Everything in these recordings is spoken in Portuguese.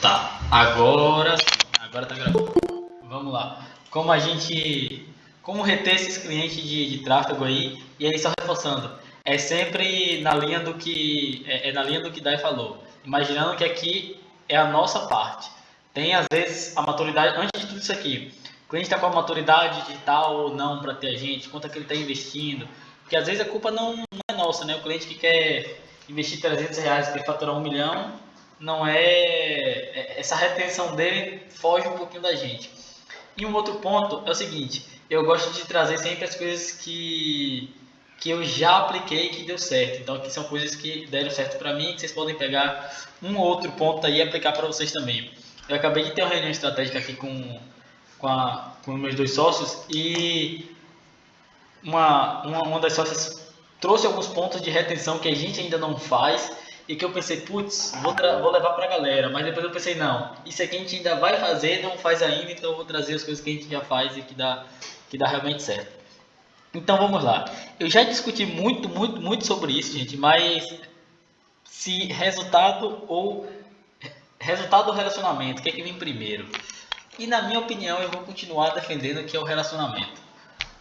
Tá, agora sim, agora tá gravando. Vamos lá. Como reter esses clientes de tráfego aí, e aí só reforçando, é sempre na linha do que, na linha do que Dai falou. Imaginando que aqui é a nossa parte. Tem às vezes a maturidade, antes de tudo isso aqui, o cliente está com a maturidade digital ou não para ter a gente, quanto é que ele está investindo, porque às vezes a culpa não é nossa, né? O cliente que quer investir R$ 300, quer faturar 1 milhão, não essa retenção dele foge um pouquinho da gente. E um outro ponto é o seguinte, eu gosto de trazer sempre as coisas que eu já apliquei e que deu certo. Então aqui são coisas que deram certo para mim, que vocês podem pegar um ou outro ponto aí e aplicar para vocês também. Eu acabei de ter uma reunião estratégica aqui com meus dois sócios e uma das sócias trouxe alguns pontos de retenção que a gente ainda não faz e que eu pensei, putz, vou levar para a galera, mas depois eu pensei, não, isso aqui a gente ainda vai fazer, não faz ainda, então eu vou trazer as coisas que a gente já faz e que dá realmente certo. Então vamos lá. Eu já discuti muito sobre isso, gente, mas se resultado ou relacionamento, o que é que vem primeiro? E na minha opinião, eu vou continuar defendendo que é o relacionamento.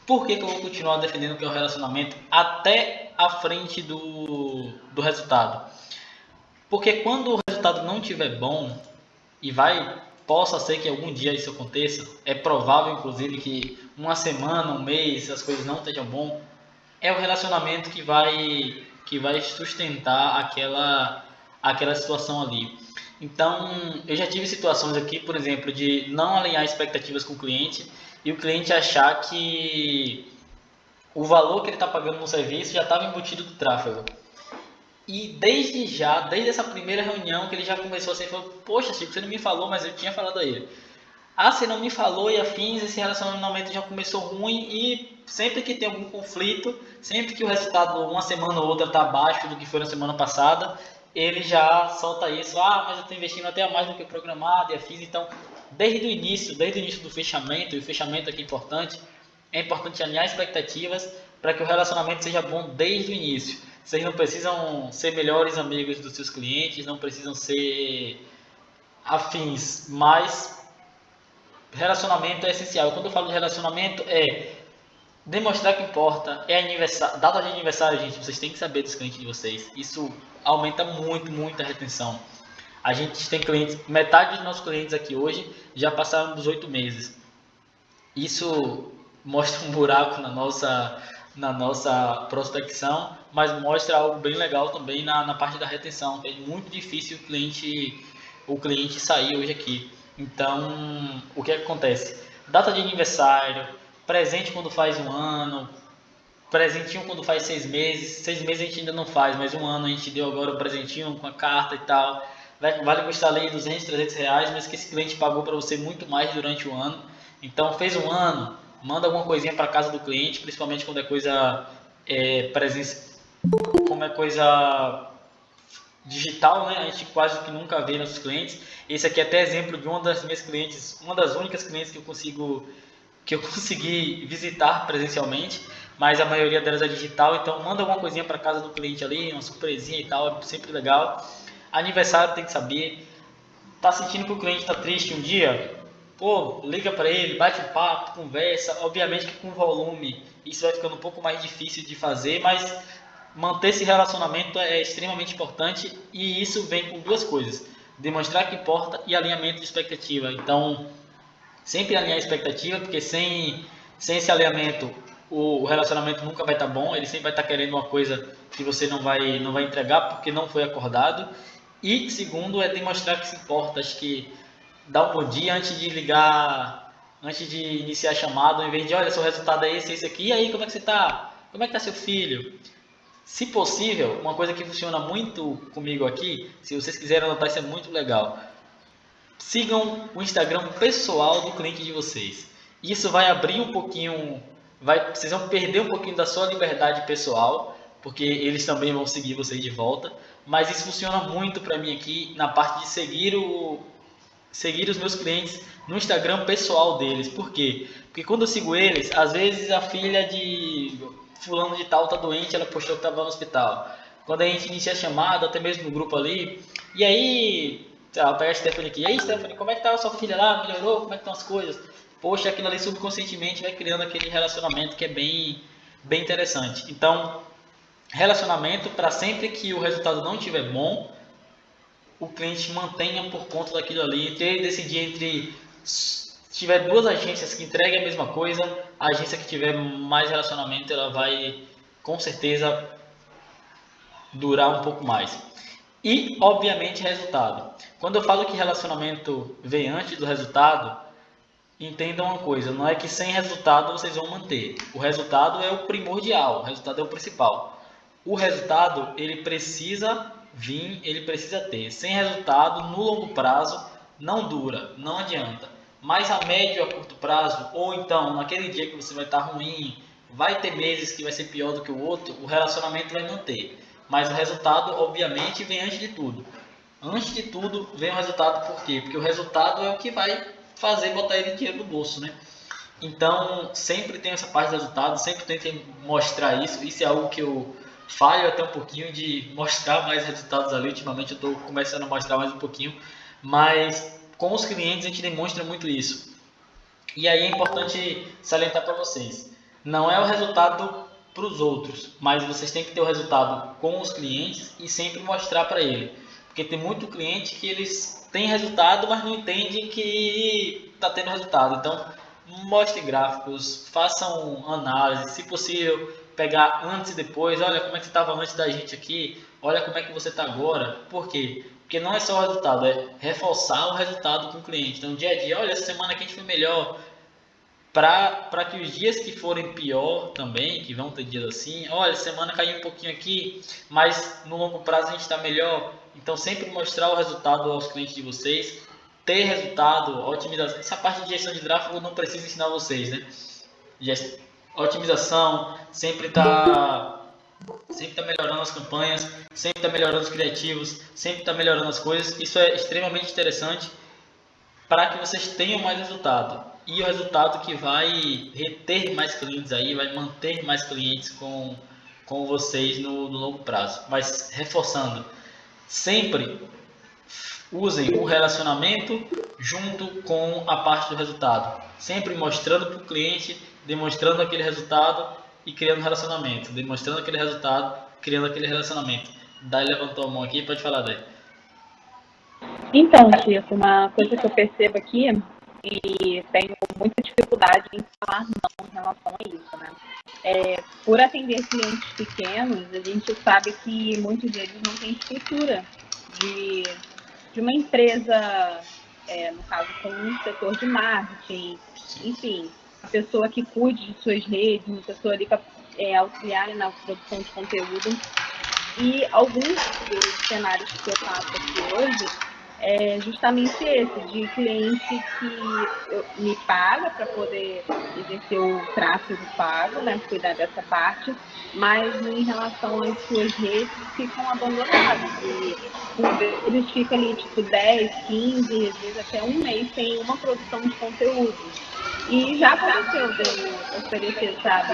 Por que eu vou continuar defendendo que é o relacionamento até a frente do resultado? Porque quando o resultado não estiver bom, e possa ser que algum dia isso aconteça, é provável inclusive que uma semana, um mês, as coisas não estejam bom, é o relacionamento que vai sustentar aquela situação ali. Então, eu já tive situações aqui, por exemplo, de não alinhar expectativas com o cliente e o cliente achar que o valor que ele está pagando no serviço já estava embutido do tráfego. E desde essa primeira reunião que ele já começou assim, falou, poxa Chico, você não me falou, mas eu tinha falado a ele. Ah, você não me falou e afins, esse relacionamento já começou ruim e sempre que tem algum conflito, sempre que o resultado uma semana ou outra está abaixo do que foi na semana passada, ele já solta isso, ah, mas eu estou investindo até a mais do que o programado e afins, então desde o início do fechamento, e o fechamento aqui é importante alinhar expectativas para que o relacionamento seja bom desde o início. Vocês não precisam ser melhores amigos dos seus clientes, não precisam ser afins, mas relacionamento é essencial. Quando eu falo de relacionamento, é demonstrar que importa, é aniversário, data de aniversário, gente, vocês têm que saber dos clientes de vocês. Isso aumenta muito a retenção. A gente tem clientes, metade dos nossos clientes aqui hoje já passaram dos 8 meses. Isso mostra um buraco na nossa prospecção, mas mostra algo bem legal também na parte da retenção. É muito difícil o cliente sair hoje aqui. Então, o que acontece? Data de aniversário, presente quando faz 1 ano, presentinho quando faz 6 meses. 6 meses a gente ainda não faz, mas 1 ano a gente deu agora o presentinho com a carta e tal. Vale custar ali 200, R$ 300, mas que esse cliente pagou para você muito mais durante o ano. Então fez 1 ano, manda alguma coisinha para casa do cliente, principalmente quando é coisa presença, como é coisa digital, né? A gente quase que nunca vê nossos clientes. Esse aqui é até exemplo de uma das minhas clientes, uma das únicas clientes que eu consegui visitar presencialmente, mas a maioria delas é digital, então manda alguma coisinha para casa do cliente ali, uma surpresinha e tal, é sempre legal. Aniversário tem que saber. Tá sentindo que o cliente está triste um dia? Pô, liga para ele, bate um papo, conversa. Obviamente que com volume isso vai ficando um pouco mais difícil de fazer, mas manter esse relacionamento é extremamente importante e isso vem com duas coisas: demonstrar que importa e alinhamento de expectativa. Então, sempre alinhar a expectativa, porque sem esse alinhamento o relacionamento nunca vai estar bom, ele sempre vai estar querendo uma coisa que você não vai entregar porque não foi acordado. E segundo é demonstrar que se importa, acho que dá um bom dia antes de ligar, antes de iniciar a chamada, ao invés de olha, seu resultado é esse aqui, e aí como é que você está? Como é que está seu filho? Se possível, uma coisa que funciona muito comigo aqui, se vocês quiserem anotar, isso é muito legal. Sigam o Instagram pessoal do cliente de vocês. Isso vai abrir um pouquinho, vocês vão perder um pouquinho da sua liberdade pessoal, porque eles também vão seguir vocês de volta. Mas isso funciona muito para mim aqui na parte de seguir os meus clientes no Instagram pessoal deles. Por quê? Porque quando eu sigo eles, às vezes a filha de fulano de tal tá doente, ela postou que estava no hospital. Quando a gente inicia a chamada, até mesmo no grupo ali, e aí sei lá, pega a Stephanie aqui. E aí, Stephanie, como é que tá a sua filha lá? Melhorou? Como é que estão as coisas? Poxa, aquilo ali subconscientemente vai criando aquele relacionamento que é bem interessante. Então, relacionamento, para sempre que o resultado não estiver bom, o cliente mantenha por conta daquilo ali. Entre ele decidir entre se tiver duas agências que entreguem a mesma coisa, a agência que tiver mais relacionamento, ela vai com certeza durar um pouco mais. E, obviamente, resultado. Quando eu falo que relacionamento vem antes do resultado, entendam uma coisa, não é que sem resultado vocês vão manter. O resultado é o primordial, o resultado é o principal. O resultado, ele precisa vir, ele precisa ter. Sem resultado, no longo prazo, não dura, não adianta. Mas a médio e a curto prazo, ou então naquele dia que você vai estar ruim, vai ter meses que vai ser pior do que o outro, o relacionamento vai manter. Mas o resultado, obviamente, vem antes de tudo. Antes de tudo, vem o resultado, por quê? Porque o resultado é o que vai fazer botar ele dinheiro no bolso, né? Então, sempre tem essa parte do resultado, sempre tentem mostrar isso. Isso é algo que eu falho até um pouquinho de mostrar mais resultados ali. Ultimamente eu estou começando a mostrar mais um pouquinho, mas com os clientes a gente demonstra muito isso. E aí é importante salientar para vocês, não é o resultado para os outros, mas vocês têm que ter o resultado com os clientes e sempre mostrar para ele. Porque tem muito cliente que eles têm resultado, mas não entendem que está tendo resultado. Então, mostre gráficos, façam análise, se possível, pegar antes e depois. Olha como é que você estava antes da gente aqui, olha como é que você está agora. Por quê? Porque não é só o resultado, é reforçar o resultado com o cliente. Então, dia a dia, olha, essa semana aqui a gente foi melhor, para que os dias que forem pior também, que vão ter dias assim, olha, semana caiu um pouquinho aqui, mas no longo prazo a gente está melhor. Então, sempre mostrar o resultado aos clientes de vocês, ter resultado, otimização. Essa parte de gestão de tráfego eu não preciso ensinar vocês, né? Otimização, sempre tá melhorando as campanhas, sempre está melhorando os criativos, sempre está melhorando as coisas. Isso é extremamente interessante para que vocês tenham mais resultado. E o resultado que vai reter mais clientes aí, vai manter mais clientes com vocês no longo prazo. Mas reforçando, sempre usem o relacionamento junto com a parte do resultado. Sempre mostrando para o cliente, demonstrando aquele resultado e criando relacionamento. Demonstrando aquele resultado, criando aquele relacionamento. Dai levantou a mão aqui, pode falar, Dai. Então, Chico, uma coisa que eu percebo aqui, e tenho muita dificuldade em falar não em relação a isso, né? Por atender clientes pequenos, a gente sabe que muitos deles não têm estrutura de uma empresa, no caso, com um setor de marketing, enfim, a pessoa que cuide de suas redes, uma pessoa ali para auxiliar na produção de conteúdo. E alguns dos cenários que eu faço aqui hoje é justamente esse, de cliente que me paga para poder exercer o tráfego pago, né, cuidar dessa parte, mas em relação às suas redes ficam abandonadas. E eles ficam ali tipo 10, 15, às vezes até um mês sem uma produção de conteúdo. E já aconteceu de eu oferecer, sabe?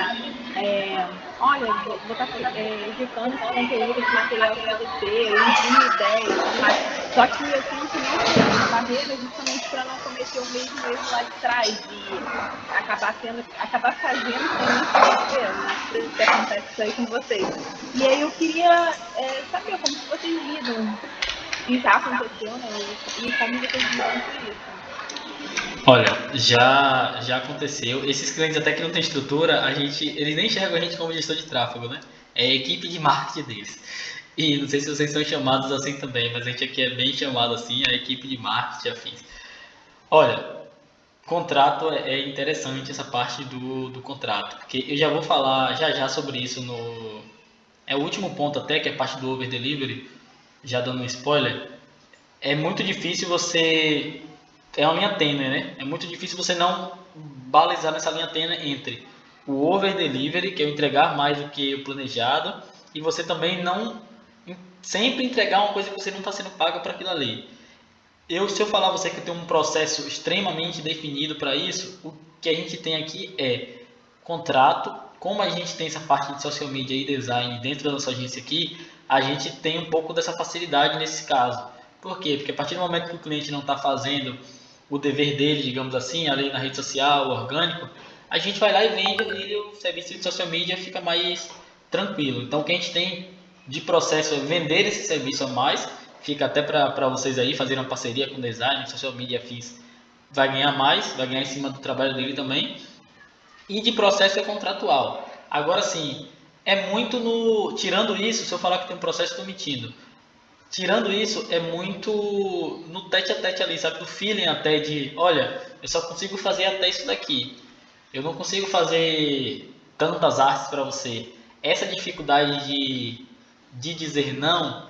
Olha, vou estar editando esse conteúdo, esse material para você, eu envio ideias, mas só que eu tento não criar uma barreira justamente para não cometer o mesmo erro lá de trás, de acabar fazendo sem nem conhecer, né? Se acontece isso aí com vocês. E aí eu queria saber como que vocês lidam, se já aconteceu, né? E como vocês lidam com isso. Olha, já aconteceu. Esses clientes até que não tem estrutura, eles nem enxergam a gente como gestor de tráfego, né? É a equipe de marketing deles. E não sei se vocês são chamados assim também, mas a gente aqui é bem chamado assim, a equipe de marketing afins. Olha, contrato é interessante essa parte do contrato, porque eu já vou falar já sobre isso no... É o último ponto até, que é a parte do over delivery, já dando um spoiler. É muito difícil você... É uma linha tênue, né? É muito difícil você não balizar nessa linha tênue entre o over delivery, que é o entregar mais do que o planejado, e você também não sempre entregar uma coisa que você não está sendo pago para aquilo ali. Se eu falar a você que eu tenho um processo extremamente definido para isso, o que a gente tem aqui é contrato. Como a gente tem essa parte de social media e design dentro da nossa agência aqui, a gente tem um pouco dessa facilidade nesse caso. Por quê? Porque a partir do momento que o cliente não está fazendo o dever dele, digamos assim, ali na rede social, orgânico, a gente vai lá e vende ali o serviço de social media, fica mais tranquilo. Então o que a gente tem de processo é vender esse serviço a mais, fica até para vocês aí fazerem uma parceria com design, social media fins, vai ganhar mais, vai ganhar em cima do trabalho dele também. E de processo é contratual. Agora sim, é muito no. Tirando isso, se eu falar que tem um processo, estou mentindo. Tirando isso, é muito no tete a tete ali, sabe? Do feeling até de, olha, eu só consigo fazer até isso daqui. Eu não consigo fazer tantas artes para você. Essa dificuldade de dizer não,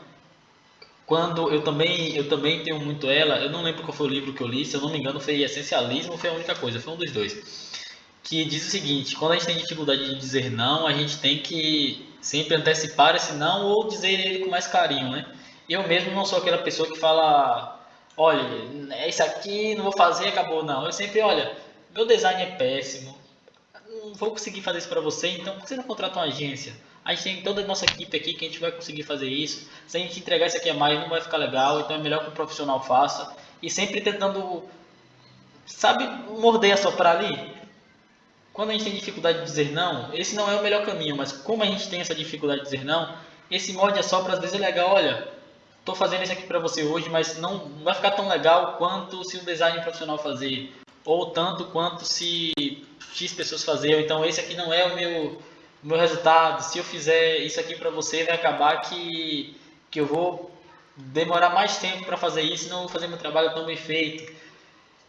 quando eu também tenho muito ela, eu não lembro qual foi o livro que eu li, se eu não me engano foi Essencialismo ou foi a única coisa, foi um dos dois. Que diz o seguinte, quando a gente tem dificuldade de dizer não, a gente tem que sempre antecipar esse não ou dizer ele com mais carinho, né? Eu mesmo não sou aquela pessoa que fala, olha, é isso aqui, não vou fazer, acabou, não. Eu sempre, olha, meu design é péssimo, não vou conseguir fazer isso para você, então por que você não contrata uma agência? A gente tem toda a nossa equipe aqui que a gente vai conseguir fazer isso. Se a gente entregar isso aqui a mais, não vai ficar legal, então é melhor que um profissional faça. E sempre tentando, sabe, morder a soprar ali. Quando a gente tem dificuldade de dizer não, esse não é o melhor caminho, mas como a gente tem essa dificuldade de dizer não, esse morde a sopra às vezes é legal, olha, estou fazendo isso aqui para você hoje, mas não vai ficar tão legal quanto se um design profissional fazer, ou tanto quanto se X pessoas fazer, então esse aqui não é o meu resultado, se eu fizer isso aqui para você, vai acabar que eu vou demorar mais tempo para fazer isso, não vou fazer meu trabalho tão bem feito.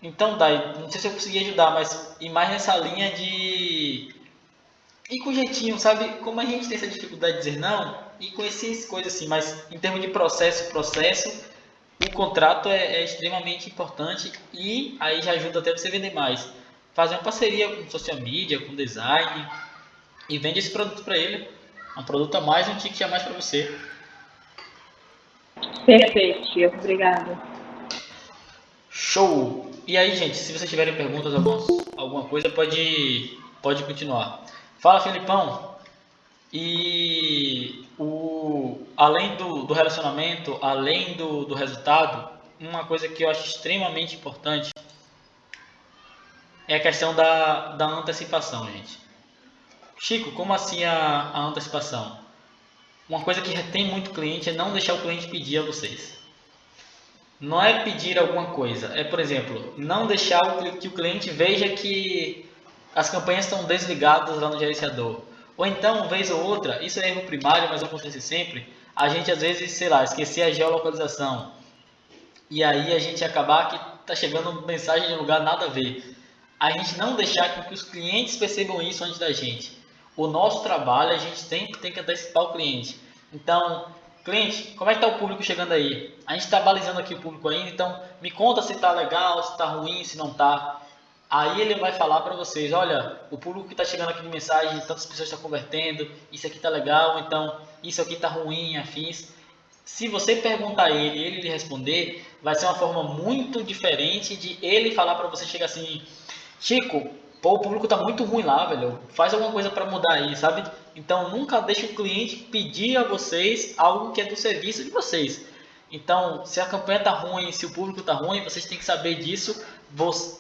Então, Dai, não sei se eu consegui ajudar, mas e mais nessa linha de. E com jeitinho, sabe? Como a gente tem essa dificuldade de dizer não, e com essas coisas assim, mas em termos de processo, o contrato é extremamente importante e aí já ajuda até você vender mais. Fazer uma parceria com social media, com design e vende esse produto para ele. Um produto a mais, um ticket a mais para você. Perfeito, Chico. Obrigada. Show! E aí, gente, se vocês tiverem perguntas, alguma coisa, pode continuar. Fala, Felipão. E além do relacionamento, além do resultado, uma coisa que eu acho extremamente importante é a questão da antecipação, gente. Chico, como assim a antecipação? Uma coisa que retém muito cliente é não deixar o cliente pedir a vocês. Não é pedir alguma coisa, é, por exemplo, não deixar que o cliente veja que as campanhas estão desligadas lá no gerenciador. Ou então, uma vez ou outra, isso é erro primário, mas acontece sempre, a gente às vezes, sei lá, esquecer a geolocalização. E aí a gente acabar que está chegando mensagem de um lugar nada a ver. A gente não deixar que os clientes percebam isso antes da gente. O nosso trabalho, a gente tem que antecipar o cliente. Então, cliente, como é que está o público chegando aí? A gente está balizando aqui o público ainda, então me conta se está legal, se está ruim, se não está. Aí ele vai falar para vocês, olha, o público que está chegando aqui de mensagem, tantas pessoas estão convertendo, isso aqui está legal, então isso aqui está ruim, afins. Se você perguntar a ele e ele lhe responder, vai ser uma forma muito diferente de ele falar para você chegar assim, Chico, pô, o público tá muito ruim lá, velho. Faz alguma coisa para mudar aí, sabe? Então nunca deixe o cliente pedir a vocês algo que é do serviço de vocês. Então, se a campanha tá ruim, se o público tá ruim, vocês têm que saber disso,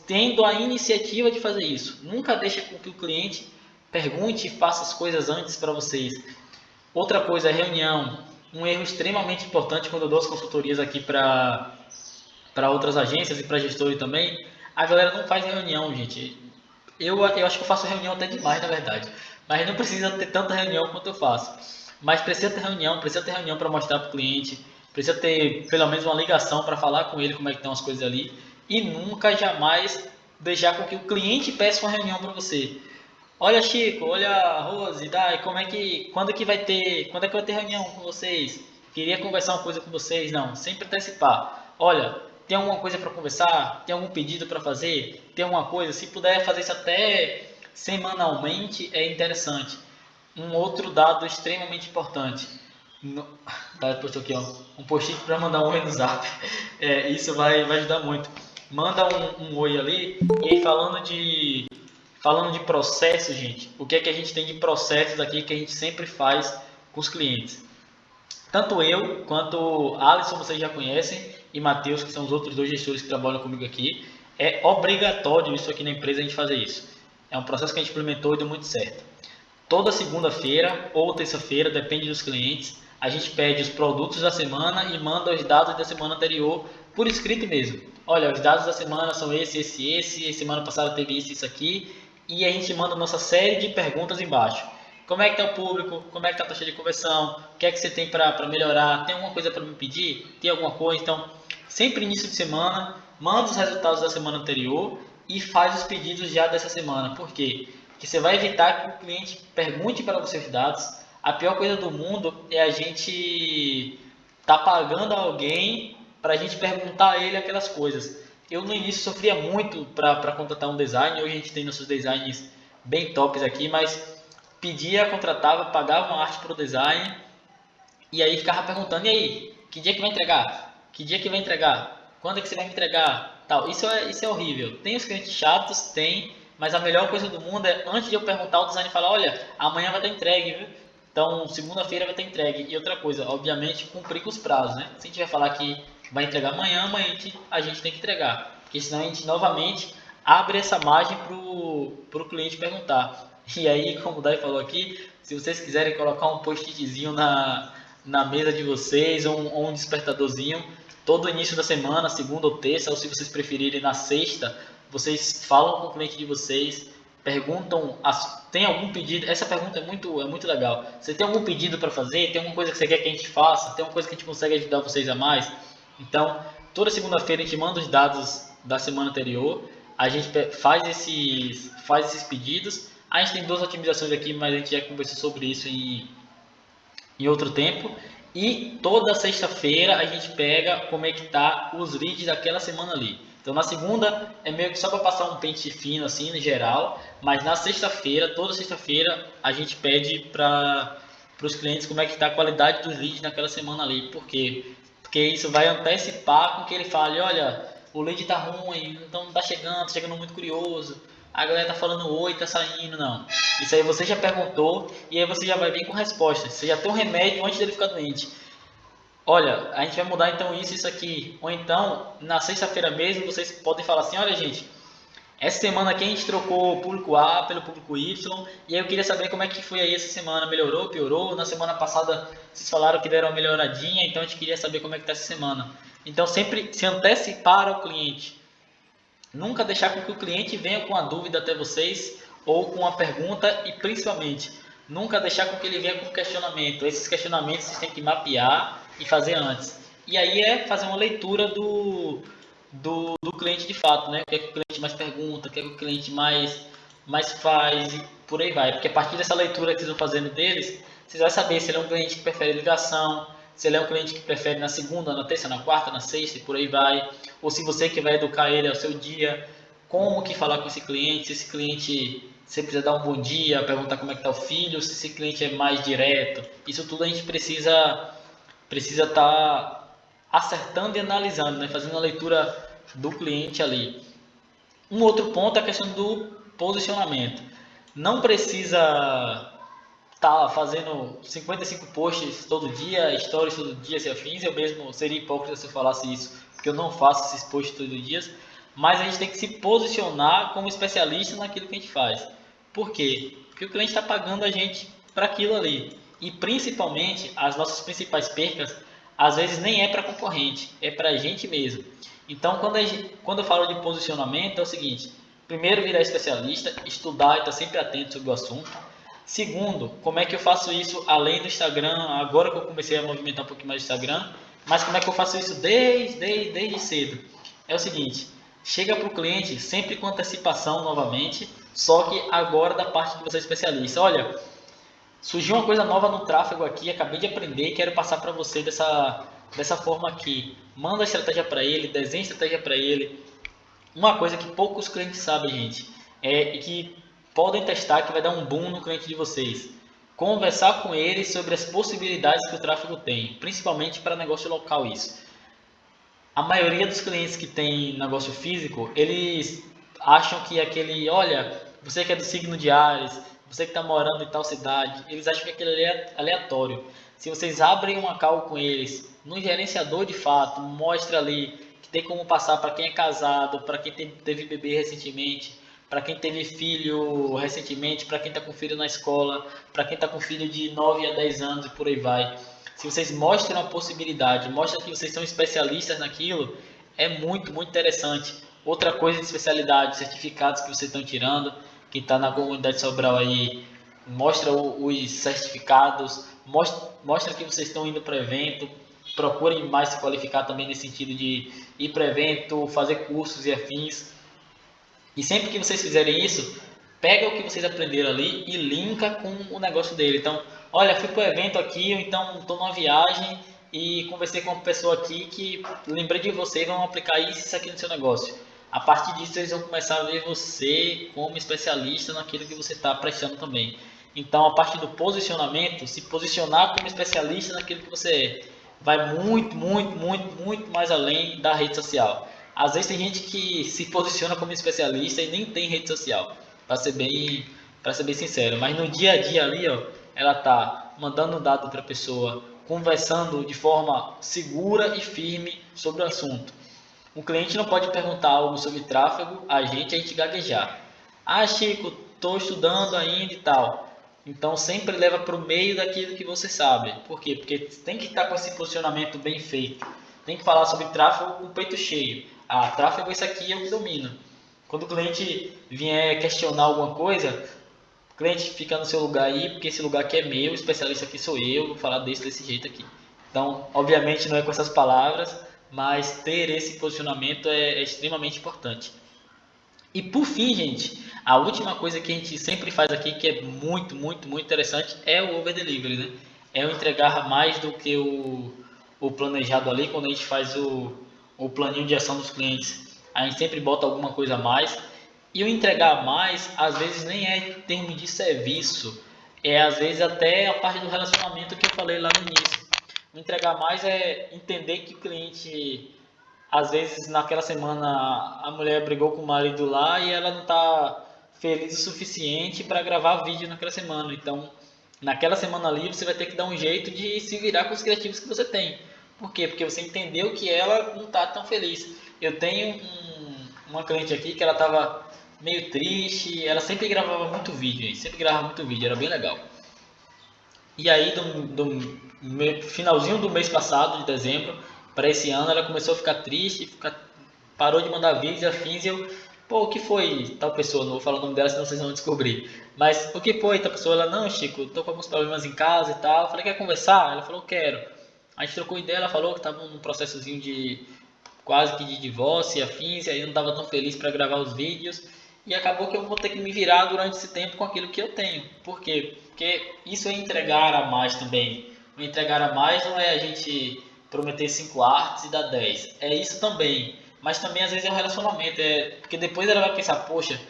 tendo a iniciativa de fazer isso. Nunca deixe com que o cliente pergunte e faça as coisas antes para vocês. Outra coisa, reunião. Um erro extremamente importante quando eu dou as consultorias aqui para outras agências e para gestores também. A galera não faz reunião, gente. Eu acho que eu faço reunião até demais, na verdade. Mas não precisa ter tanta reunião quanto eu faço. Mas precisa ter reunião para mostrar para o cliente. Precisa ter pelo menos uma ligação para falar com ele como é que estão as coisas ali. E nunca, jamais deixar com que o cliente peça uma reunião para você. Olha, Chico, olha, Rose, Dai, quando é que vai ter reunião com vocês? Queria conversar uma coisa com vocês, não, sempre antecipar. Olha, tem alguma coisa para conversar? Tem algum pedido para fazer? Tem alguma coisa? Se puder fazer isso até semanalmente, é interessante. Um outro dado extremamente importante. Tá, postou aqui, ó, um post-it para mandar um oi no Zap. Isso vai ajudar muito. Manda um oi ali e falando de processo, gente, o que é que a gente tem de processos aqui que a gente sempre faz com os clientes? Tanto eu quanto Alisson, vocês já conhecem, e Matheus, que são os outros 2 gestores que trabalham comigo aqui. É obrigatório isso aqui na empresa, a gente fazer isso. É um processo que a gente implementou e deu muito certo. Toda segunda-feira ou terça-feira, depende dos clientes, a gente pede os produtos da semana e manda os dados da semana anterior por escrito mesmo. Olha, os dados da semana são esse, semana passada teve isso aqui, e a gente manda a nossa série de perguntas embaixo. Como é que está o público? Como é que está a taxa de conversão? O que é que você tem para melhorar? Tem alguma coisa para me pedir? Tem alguma coisa? Então, sempre início de semana, manda os resultados da semana anterior e faz os pedidos já dessa semana. Por quê? Porque você vai evitar que o cliente pergunte para você os dados. A pior coisa do mundo é a gente tá pagando alguém para a gente perguntar a ele aquelas coisas. Eu no início sofria muito para contratar um design. Hoje a gente tem nossos designs bem tops aqui, mas pedia, contratava, pagava uma arte para o design e aí ficava perguntando: e aí, que dia que vai entregar? Que dia que vai entregar? Quando é que você vai me entregar? Tal. Isso é horrível. Tem os clientes chatos, tem, mas a melhor coisa do mundo é, antes de eu perguntar, o design falar: olha, amanhã vai estar entregue, viu? Então, segunda-feira vai estar entregue. E outra coisa, obviamente, cumprir com os prazos, né? Se a gente vai falar que vai entregar amanhã, a gente tem que entregar. Porque senão a gente novamente abre essa margem para o cliente perguntar. E aí, como o Dai falou aqui, se vocês quiserem colocar um post-itzinho na mesa de vocês, ou um despertadorzinho, todo início da semana, segunda ou terça, ou se vocês preferirem na sexta, vocês falam com o cliente de vocês, perguntam, tem algum pedido? Essa pergunta é muito legal. Você tem algum pedido para fazer? Tem alguma coisa que você quer que a gente faça? Tem alguma coisa que a gente consegue ajudar vocês a mais? Então, toda segunda-feira a gente manda os dados da semana anterior, a gente faz esses pedidos. A gente tem 2 otimizações aqui, mas a gente já conversou sobre isso em outro tempo. E toda sexta-feira a gente pega como é que tá os leads daquela semana ali. Então na segunda é meio que só para passar um pente fino assim no geral, mas na sexta-feira, toda sexta-feira a gente pede para os clientes como é que está a qualidade dos leads naquela semana ali. Por quê? Porque isso vai antecipar com que ele fale: olha, o lead está ruim, então não está chegando muito curioso. A galera tá falando oi, tá saindo, não. Isso aí você já perguntou e aí você já vai vir com respostas. Você já tem um remédio antes dele ficar doente. Olha, a gente vai mudar então isso aqui. Ou então, na sexta-feira mesmo, vocês podem falar assim: olha, gente, essa semana aqui a gente trocou o público A pelo público Y, e aí eu queria saber como é que foi aí essa semana. Melhorou, piorou? Na semana passada vocês falaram que deram uma melhoradinha, então a gente queria saber como é que tá essa semana. Então sempre se antecipar ao cliente. Nunca deixar com que o cliente venha com a dúvida até vocês ou com uma pergunta, e principalmente nunca deixar com que ele venha com questionamento. Esses questionamentos vocês têm que mapear e fazer antes. E aí é fazer uma leitura do cliente de fato, né? O que é que o cliente mais pergunta, o que é que o cliente mais faz e por aí vai. Porque a partir dessa leitura que vocês vão fazendo deles, vocês vão saber se ele é um cliente que prefere ligação, se ele é um cliente que prefere na segunda, na terça, na quarta, na sexta e por aí vai. Ou se você que vai educar ele ao seu dia, como que falar com esse cliente, se esse cliente, você precisa dar um bom dia, perguntar como é que está o filho, se esse cliente é mais direto. Isso tudo a gente precisa estar acertando e analisando, né? Fazendo a leitura do cliente ali. Um outro ponto é a questão do posicionamento. Não precisa estar fazendo 55 posts todo dia, stories todo dia, se afins. Eu mesmo seria hipócrita se eu falasse isso, porque eu não faço esses posts todos os dias. Mas a gente tem que se posicionar como especialista naquilo que a gente faz. Por quê? Porque o cliente está pagando a gente para aquilo ali. E principalmente, as nossas principais percas, às vezes nem é para concorrente, é para a gente mesmo. Então, quando eu falo de posicionamento, é o seguinte: primeiro, virar especialista, estudar e estar sempre atento sobre o assunto. Segundo, como é que eu faço isso além do Instagram, agora que eu comecei a movimentar um pouquinho mais o Instagram, mas como é que eu faço isso desde cedo? É o seguinte: chega para o cliente sempre com antecipação novamente, só que agora da parte que você é especialista. Olha, surgiu uma coisa nova no tráfego aqui, acabei de aprender e quero passar para você dessa forma aqui. Manda a estratégia para ele, desenha a estratégia para ele. Uma coisa que poucos clientes sabem, gente, é que podem testar que vai dar um boom no cliente de vocês. Conversar com eles sobre as possibilidades que o tráfego tem, principalmente para negócio local isso. A maioria dos clientes que tem negócio físico, eles acham que aquele, olha, você que é do signo de Áries, você que está morando em tal cidade, eles acham que aquilo ali é aleatório. Se vocês abrem uma call com eles, no gerenciador de fato, mostra ali que tem como passar para quem é casado, para quem teve bebê recentemente, para quem teve filho recentemente, para quem está com filho na escola, para quem está com filho de 9 a 10 anos e por aí vai. Se vocês mostram a possibilidade, mostram que vocês são especialistas naquilo, é muito, muito interessante. Outra coisa de especialidade, certificados que vocês estão tirando, quem está na comunidade Sobral aí, mostra os certificados, mostra que vocês estão indo para evento, procurem mais se qualificar também nesse sentido de ir para evento, fazer cursos e afins. E sempre que vocês fizerem isso, pega o que vocês aprenderam ali e linka com o negócio dele. Então, olha, fui para o evento aqui, ou então estou numa viagem e conversei com uma pessoa aqui que lembrei de você e vão aplicar isso aqui no seu negócio. A partir disso, eles vão começar a ver você como especialista naquilo que você está prestando também. Então, a partir do posicionamento, se posicionar como especialista naquilo que você é, vai muito, muito, muito, muito mais além da rede social. Às vezes tem gente que se posiciona como especialista e nem tem rede social, para ser bem sincero. Mas no dia a dia ali, ó, ela tá mandando dado para a pessoa, conversando de forma segura e firme sobre o assunto. Um cliente não pode perguntar algo sobre tráfego, a gente gaguejar. Ah, Chico, estou estudando ainda e tal. Então sempre leva para o meio daquilo que você sabe. Por quê? Porque tem que estar com esse posicionamento bem feito. Tem que falar sobre tráfego com o peito cheio. Ah, tráfego isso aqui eu domino. Quando o cliente vier questionar alguma coisa, o cliente fica no seu lugar aí, porque esse lugar aqui é meu, o especialista aqui sou eu, vou falar desse jeito aqui. Então, obviamente não é com essas palavras, mas ter esse posicionamento é extremamente importante. E por fim, gente, a última coisa que a gente sempre faz aqui, que é muito, muito, muito interessante, é o over delivery, né? É o entregar mais do que o planejado ali, quando a gente faz o planinho de ação dos clientes. A gente sempre bota alguma coisa a mais. E o entregar mais, às vezes nem é em termos de serviço, é às vezes até a parte do relacionamento que eu falei lá no início. O entregar mais é entender que o cliente, às vezes naquela semana a mulher brigou com o marido lá e ela não está feliz o suficiente para gravar vídeo naquela semana. Então, naquela semana ali você vai ter que dar um jeito de se virar com os criativos que você tem. Por quê? Porque você entendeu que ela não está tão feliz. Eu tenho uma cliente aqui que ela estava meio triste, ela sempre gravava muito vídeo, sempre gravava muito vídeo, era bem legal. E aí, finalzinho do mês passado, de dezembro, para esse ano, ela começou a ficar triste, parou de mandar vídeos e afins. E eu, pô, o que foi tal pessoa? Não vou falar o nome dela, senão vocês vão descobrir. Mas o que foi tal pessoa? Ela, não, Chico, tô com alguns problemas em casa e tal. Eu falei, quer conversar? Ela falou, quero. A gente trocou ideia, ela falou que estava num processozinho de quase que de divórcio e afins, e aí eu não estava tão feliz para gravar os vídeos. E acabou que eu vou ter que me virar durante esse tempo com aquilo que eu tenho. Por quê? Porque isso é entregar a mais também. O entregar a mais não é a gente prometer 5 artes e dar 10. É isso também. Mas também às vezes é um relacionamento. Porque depois ela vai pensar, poxa,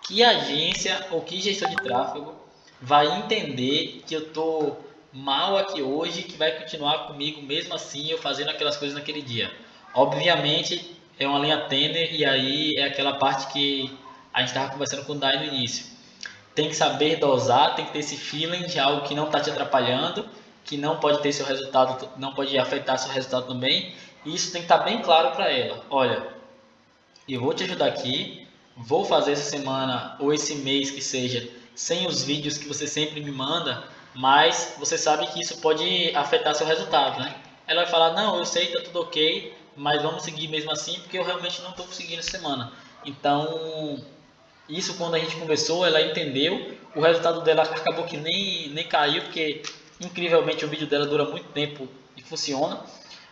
que agência ou que gestor de tráfego vai entender que eu estou mal aqui hoje, que vai continuar comigo mesmo assim eu fazendo aquelas coisas naquele dia. Obviamente é uma linha tênue e aí é aquela parte que a gente estava conversando com o Dai no início. Tem que saber dosar, tem que ter esse feeling de algo que não está te atrapalhando, que não pode ter seu resultado, não pode afetar seu resultado também. E isso tem que estar bem claro para ela. Olha, eu vou te ajudar aqui, vou fazer essa semana ou esse mês que seja sem os vídeos que você sempre me manda, mas você sabe que isso pode afetar seu resultado, né? Ela vai falar, não, eu sei, tá tudo ok, mas vamos seguir mesmo assim porque eu realmente não estou conseguindo essa semana. Então, isso quando a gente conversou, ela entendeu, o resultado dela acabou que nem caiu, porque incrivelmente o vídeo dela dura muito tempo e funciona.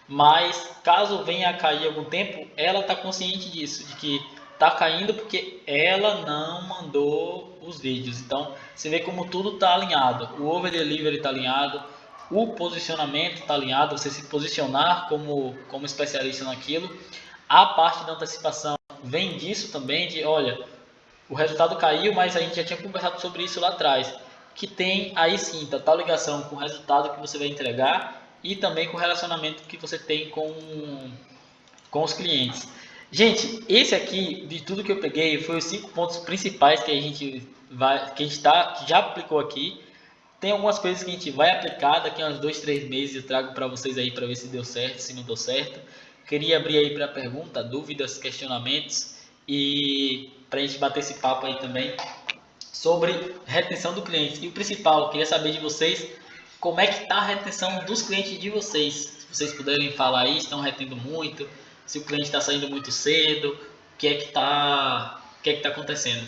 Mas caso venha a cair algum tempo, ela está consciente disso, de que está caindo porque ela não mandou os vídeos. Então você vê como tudo está alinhado. O over delivery está alinhado, o posicionamento está alinhado, você se posicionar como especialista naquilo. A parte da antecipação vem disso também, de olha, o resultado caiu, mas a gente já tinha conversado sobre isso lá atrás. Que tem aí sim total ligação com o resultado que você vai entregar e também com o relacionamento que você tem com os clientes. Gente, esse aqui, de tudo que eu peguei, foi os 5 pontos principais que a gente já aplicou aqui. Tem algumas coisas que a gente vai aplicar daqui a uns 2, 3 meses. Eu trago para vocês aí para ver se deu certo, se não deu certo. Queria abrir aí para pergunta, dúvidas, questionamentos e para a gente bater esse papo aí também sobre retenção do cliente. E o principal, eu queria saber de vocês como é que está a retenção dos clientes de vocês. Se vocês puderem falar aí, estão retendo muito, se o cliente está saindo muito cedo, o que é que está acontecendo.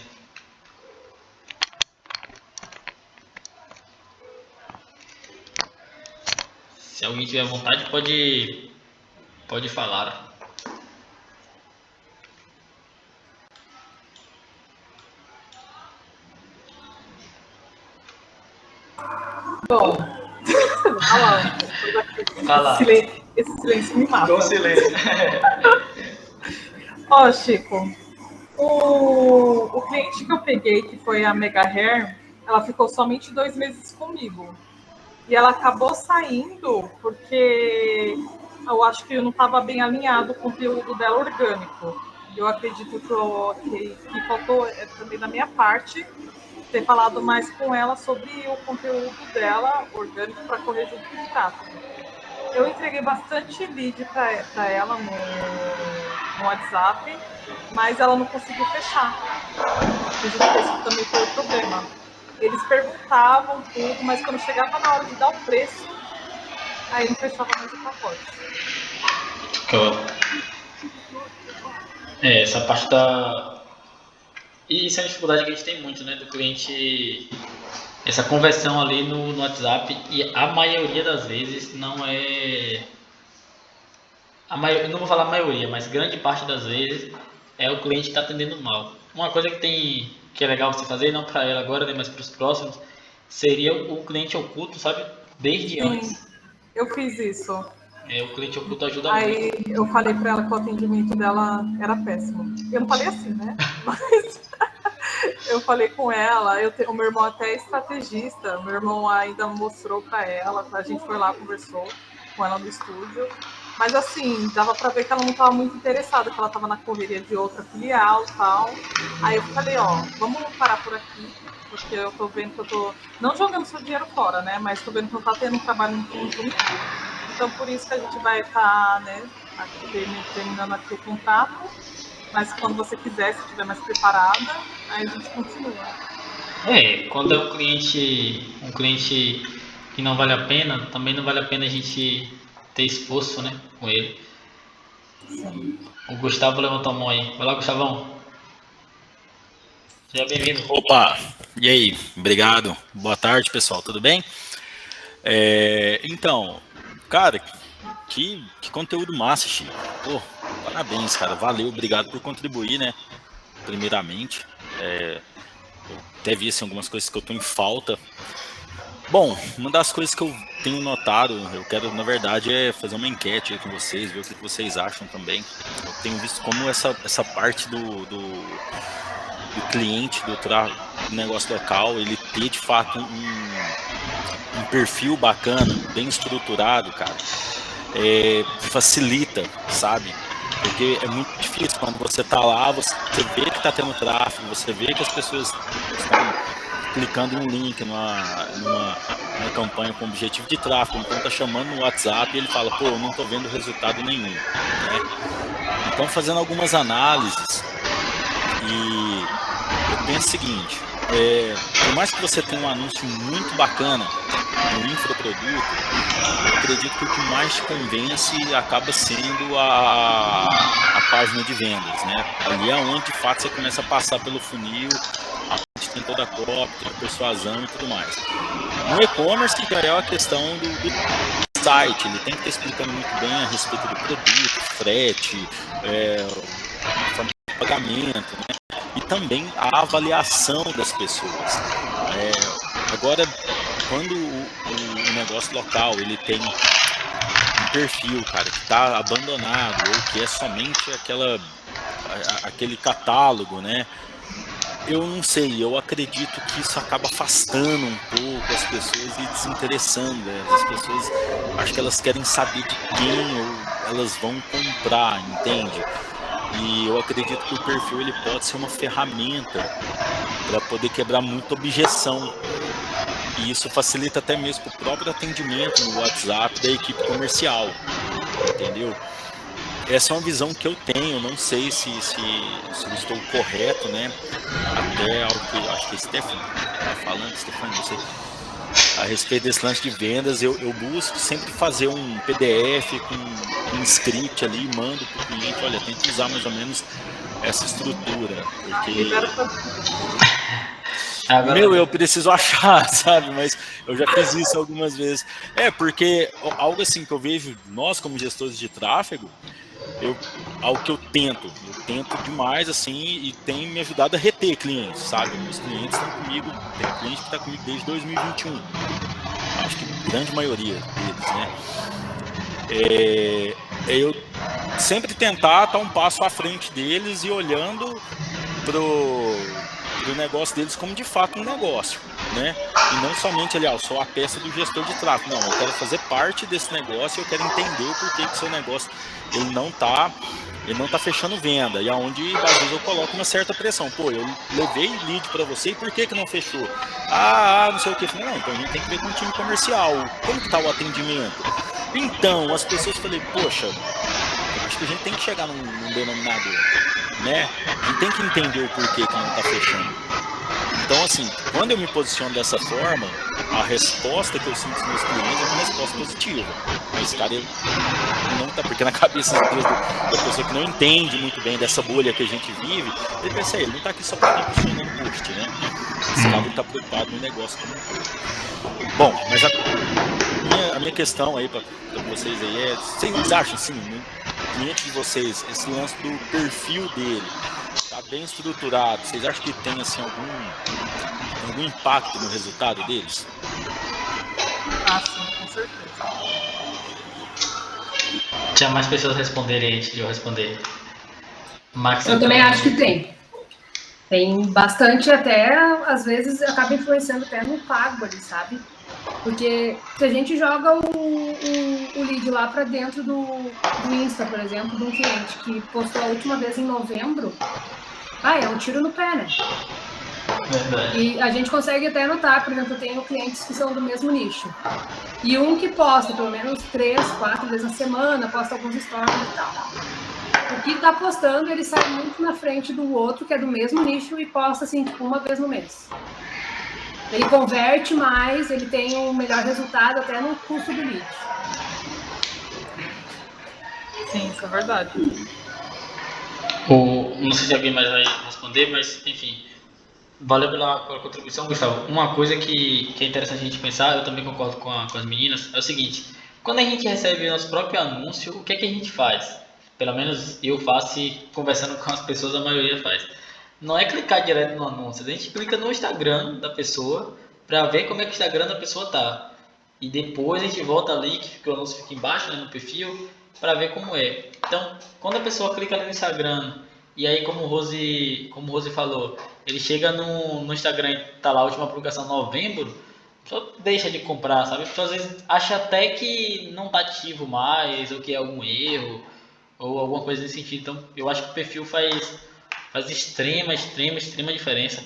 Se alguém tiver vontade, pode falar. Bom, Fala. Esse silêncio me mata. Com silêncio. Ó, Chico, o cliente que eu peguei, que foi a Mega Hair, ela ficou somente 2 meses comigo. E ela acabou saindo porque eu acho que eu não estava bem alinhado o conteúdo dela orgânico. Eu acredito que faltou também da minha parte ter falado mais com ela sobre o conteúdo dela orgânico para correr junto com o tráfego. Eu entreguei bastante lead para ela no WhatsApp, mas ela não conseguiu fechar. Acredito que esse também foi o problema. Eles perguntavam tudo, mas quando chegava na hora de dar o preço, aí não fechava mais o pacote. Essa parte da... E isso é uma dificuldade que a gente tem muito, né? Do cliente... Essa conversão ali no WhatsApp, e a maioria das vezes não é... Não vou falar a maioria, mas grande parte das vezes é o cliente que está atendendo mal. Uma coisa que é legal você fazer, não para ela agora, né, mas para os próximos, seria o cliente oculto, sabe? Desde antes. Eu fiz isso. O cliente oculto ajuda Aí muito. eu falei para ela que o atendimento dela era péssimo. Eu não falei assim, né? Mas eu falei com ela, o meu irmão até é estrategista, meu irmão ainda mostrou para ela, a gente foi lá, conversou com ela no estúdio. Mas assim, dava para ver que ela não estava muito interessada, que ela estava na correria de outra filial e tal. Aí eu falei, ó, vamos parar por aqui, porque eu tô vendo que eu tô não jogando seu dinheiro fora, né? Mas tô vendo que não tá tendo um trabalho em conjunto. Então por isso que a gente vai estar, né, terminando aqui o contrato. Mas quando você quiser, se estiver mais preparada, aí a gente continua. Quando é um cliente que não vale a pena, também não vale a pena a gente ter esforço, né, com ele. Sim. O Gustavo levantou a mão aí. Vai lá, Gustavão. Seja bem-vindo. Opa, e aí? Obrigado. Boa tarde, pessoal. Tudo bem? Então, cara, que conteúdo massa, Chico. Pô, parabéns, cara. Valeu, obrigado por contribuir, né? Primeiramente. Eu até vi assim, algumas coisas que eu tô em falta. Bom, uma das coisas que eu tenho notado, eu quero, na verdade, é fazer uma enquete aí com vocês, ver o que vocês acham também. Eu tenho visto como essa parte do cliente, do negócio local, ele ter de fato um perfil bacana, bem estruturado, cara, facilita, sabe? Porque é muito difícil quando você tá lá, você vê que tá tendo tráfego, você vê que as pessoas estão clicando em um link numa campanha com objetivo de tráfego, então tá chamando no WhatsApp e ele fala, pô, eu não tô vendo resultado nenhum, né? Então fazendo algumas análises, e eu penso o seguinte, por mais que você tenha um anúncio muito bacana no infoproduto, eu acredito que o que mais te convence acaba sendo a página de vendas, né? Ali é onde de fato você começa a passar pelo funil, tem toda a copy, a persuasão e tudo mais. No e-commerce já é a questão do site, ele tem que estar explicando muito bem a respeito do produto, frete, forma de pagamento, né? E também a avaliação das pessoas. Agora, quando o negócio local ele tem um perfil, cara, que está abandonado ou que é somente aquele catálogo, né? Eu não sei, eu acredito que isso acaba afastando um pouco as pessoas e desinteressando elas. As pessoas, acho que elas querem saber de quem elas vão comprar, entende? E eu acredito que o perfil ele pode ser uma ferramenta para poder quebrar muita objeção. E isso facilita até mesmo para o próprio atendimento no WhatsApp da equipe comercial, entendeu? Essa é uma visão que eu tenho, não sei se eu estou correto, né? Até algo que acho que a Stephanie está falando, Stephanie, não sei, a respeito desse lance de vendas, eu busco sempre fazer um PDF com um script ali, mando para o cliente, olha, tem que usar mais ou menos essa estrutura, porque Agora, eu preciso achar, sabe? Mas eu já fiz isso algumas vezes. Porque algo assim que eu vejo, nós como gestores de tráfego, algo que eu tento demais, assim, e tem me ajudado a reter clientes, sabe? Meus clientes estão comigo, tem um cliente que está comigo desde 2021, acho que a grande maioria deles, né? Eu sempre tentar estar um passo à frente deles e olhando pro negócio deles como de fato um negócio, né? E não somente ali, eu sou a peça do gestor de tráfego. Não, eu quero fazer parte desse negócio e eu quero entender o porquê que o seu negócio ele não tá fechando venda. E aonde às vezes eu coloco uma certa pressão. Pô, eu levei lead para você e por que não fechou? Não sei o que. Não, então a gente tem que ver com o time comercial. Como que tá o atendimento? Então, as pessoas falei, poxa, acho que a gente tem que chegar num denominador, né? A gente tem que entender o porquê que não está fechando. Então, assim, quando eu me posiciono dessa forma, a resposta que eu sinto dos meus clientes é uma resposta positiva. Mas, cara, ele não tá, porque na cabeça da pessoa que não entende muito bem dessa bolha que a gente vive, ele pensa, ele não tá aqui só para estar posicionando post, né? Esse cara ele tá preocupado no negócio como um todo. Bom, mas a minha questão aí para vocês aí é, vocês acham assim, no cliente de vocês, esse lance do perfil dele tá bem estruturado, vocês acham que tem assim algum impacto no resultado deles? Sim, com certeza. tinha mais pessoas responderem antes de eu responder. Max, Eu também acho que tem. Tem bastante, até às vezes acaba influenciando até no pago ali, sabe? Porque se a gente joga o lead lá para dentro do Insta, por exemplo, de um cliente que postou a última vez em novembro, é um tiro no pé, né? Verdade. E a gente consegue até notar, por exemplo, eu tenho clientes que são do mesmo nicho. E um que posta pelo menos 3, 4 vezes na semana, posta alguns stories e tal. O que tá postando, ele sai muito na frente do outro, que é do mesmo nicho, e posta assim, tipo, uma vez no mês. Ele converte mais, ele tem um melhor resultado até no custo do lead. Sim, isso é verdade. Não sei se alguém mais vai responder, mas enfim. Valeu pela contribuição, Gustavo. Uma coisa que é interessante a gente pensar, eu também concordo com as meninas, é o seguinte: quando a gente recebe o nosso próprio anúncio, o que é que a gente faz? Pelo menos eu faço e conversando com as pessoas, a maioria faz. Não é clicar direto no anúncio, a gente clica no Instagram da pessoa para ver como é que o Instagram da pessoa tá. E depois a gente volta ali, que o anúncio fica embaixo, né, no perfil, para ver como é. Então, quando a pessoa clica ali no Instagram, e aí como o Rose falou, ele chega no Instagram e tá lá a última publicação novembro, só deixa de comprar, sabe? A pessoa às vezes acha até que não tá ativo mais, ou que é algum erro, ou alguma coisa nesse sentido. Então, eu acho que o perfil faz extrema diferença.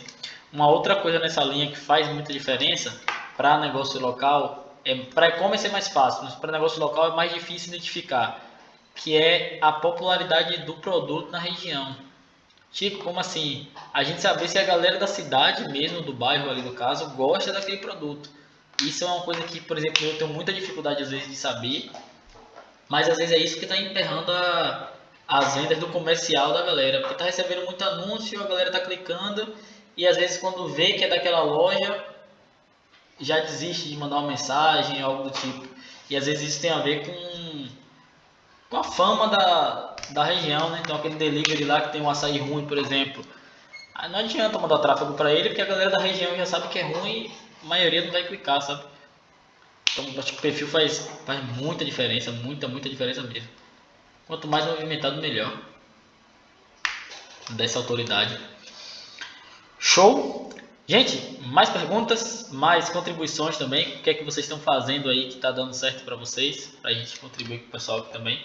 Uma outra coisa nessa linha que faz muita diferença para negócio local, para e-commerce é mais fácil, mas para negócio local é mais difícil identificar, que é a popularidade do produto na região. Tipo, como assim? A gente saber se a galera da cidade mesmo, do bairro ali no caso, gosta daquele produto. Isso é uma coisa que, por exemplo, eu tenho muita dificuldade às vezes de saber, mas às vezes é isso que está emperrando as vendas do comercial da galera, porque está recebendo muito anúncio, a galera está clicando e às vezes quando vê que é daquela loja, já desiste de mandar uma mensagem, algo do tipo. E às vezes isso tem a ver com a fama da região, né? Então aquele delivery lá que tem um açaí ruim, por exemplo. Aí não adianta mandar tráfego para ele, porque a galera da região já sabe que é ruim, a maioria não vai clicar, sabe? Então acho que o perfil faz muita diferença, muita diferença mesmo. Quanto mais movimentado, melhor. Dessa autoridade. Show? Gente, mais perguntas, mais contribuições também. O que é que vocês estão fazendo aí que está dando certo para vocês? Para a gente contribuir com o pessoal aqui também.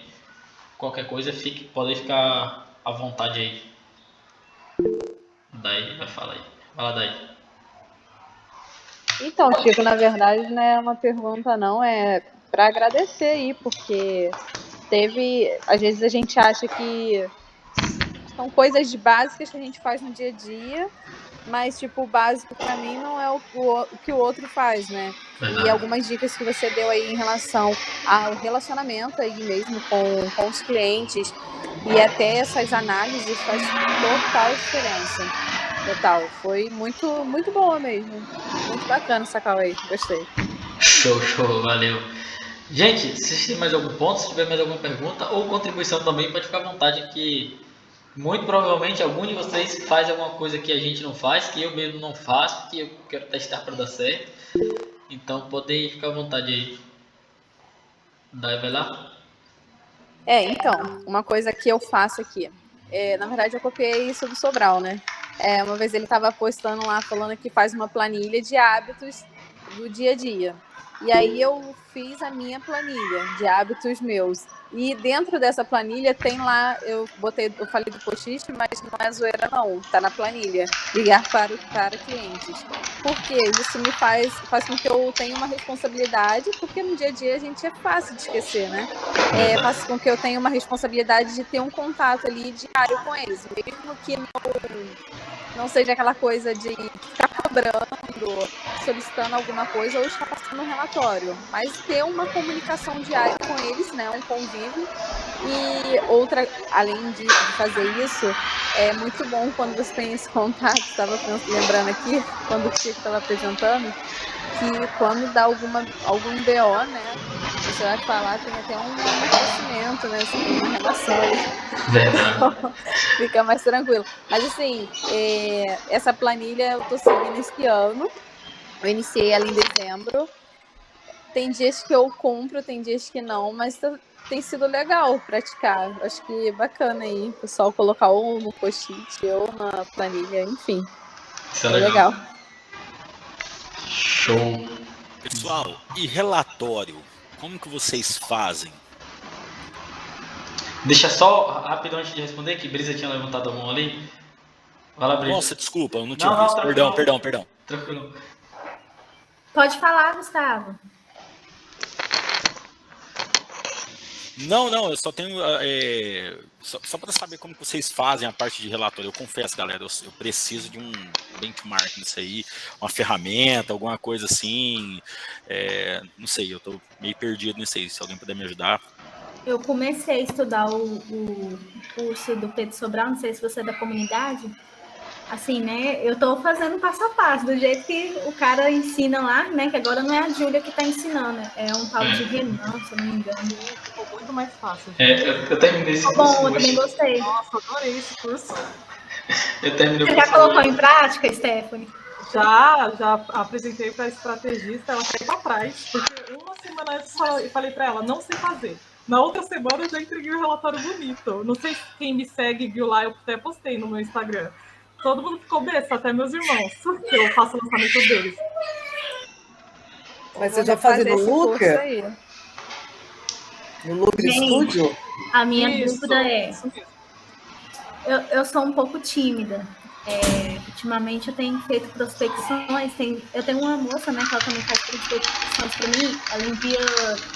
Qualquer coisa, podem ficar à vontade aí. Daí vai falar aí. Fala daí. Então, Chico, na verdade não é uma pergunta não, é para agradecer aí, porque às vezes a gente acha que são coisas básicas que a gente faz no dia a dia, mas tipo, o básico para mim não é o que o outro faz, né? E Verdade. algumas dicas que você deu aí em relação ao relacionamento aí mesmo com os clientes e até essas análises faz total diferença. Total. Foi muito, muito boa mesmo. Muito bacana essa call aí. Gostei. Show, show, valeu. Gente, se vocês têm mais algum ponto, se tiver mais alguma pergunta ou contribuição também, pode ficar à vontade que muito provavelmente algum de vocês faz alguma coisa que a gente não faz, que eu mesmo não faço, que eu quero testar para dar certo. Então podem ficar à vontade aí. Vai lá? Então, uma coisa que eu faço aqui. Na verdade, eu copiei isso do Sobral, né? Uma vez ele estava postando lá, falando que faz uma planilha de hábitos do dia a dia. E aí eu fiz a minha planilha de hábitos meus. E dentro dessa planilha tem lá, eu falei do post-it, mas não é zoeira não, tá na planilha. Ligar para clientes. Porque isso me faz com que eu tenha uma responsabilidade, porque no dia a dia a gente é fácil de esquecer, né? Faz com que eu tenha uma responsabilidade de ter um contato ali diário com eles, mesmo que não seja aquela coisa de ficar cobrando, solicitando alguma coisa ou estar passando um relatório, mas ter uma comunicação diária com eles, né, um convívio. E outra, além de fazer isso, é muito bom quando você tem esse contato. Estava lembrando aqui, quando o Chico estava apresentando, que quando dá algum BO, né, você vai falar, tem até um agradecimento, né, assim, uma relação aí. Verdade. Fica mais tranquilo. Mas assim, essa planilha eu tô seguindo esse ano. Eu iniciei ela em dezembro. Tem dias que eu cumpro, tem dias que não, mas tem sido legal praticar. Acho que é bacana aí, o pessoal colocar ou no post-it ou na planilha, enfim. Isso é legal. Show. Pessoal, e relatório? Como que vocês fazem? Deixa só rapidão antes de responder, que Brisa tinha levantado a mão ali. Vai lá, Brisa. Nossa, desculpa, eu não tinha Não, visto. tranquilo. Perdão. Tranquilo. Pode falar, Gustavo. Não, eu só tenho. Só para saber como que vocês fazem a parte de relatório. Eu confesso, galera, eu preciso de um benchmark nisso aí, uma ferramenta, alguma coisa assim. Não sei, eu tô meio perdido nisso aí. Se alguém puder me ajudar. Eu comecei a estudar o curso do Pedro Sobral, não sei se você é da comunidade. Assim, né? Eu tô fazendo passo a passo, do jeito que o cara ensina lá, né? Que agora não é a Júlia que tá ensinando, é um tal de Renan, se eu não me engano. Ficou muito mais fácil. Eu terminei esse curso. Bom, eu também gostei. Nossa, adorei esse curso. Eu terminei Você já colocou em prática, Stephanie? Já apresentei para a estrategista, ela caiu para trás, porque uma semana antes eu falei para ela, não sei fazer. Na outra semana eu já entreguei um relatório bonito. Não sei se quem me segue viu lá, eu até postei no meu Instagram. Todo mundo ficou besta, até meus irmãos, que eu faço o lançamento deles. Mas você já faz no Look? No Look Gente, Studio? A minha dúvida é... Eu sou um pouco tímida. Ultimamente eu tenho feito prospecções. Eu tenho uma moça, né, que ela também faz prospecções para mim. Ela envia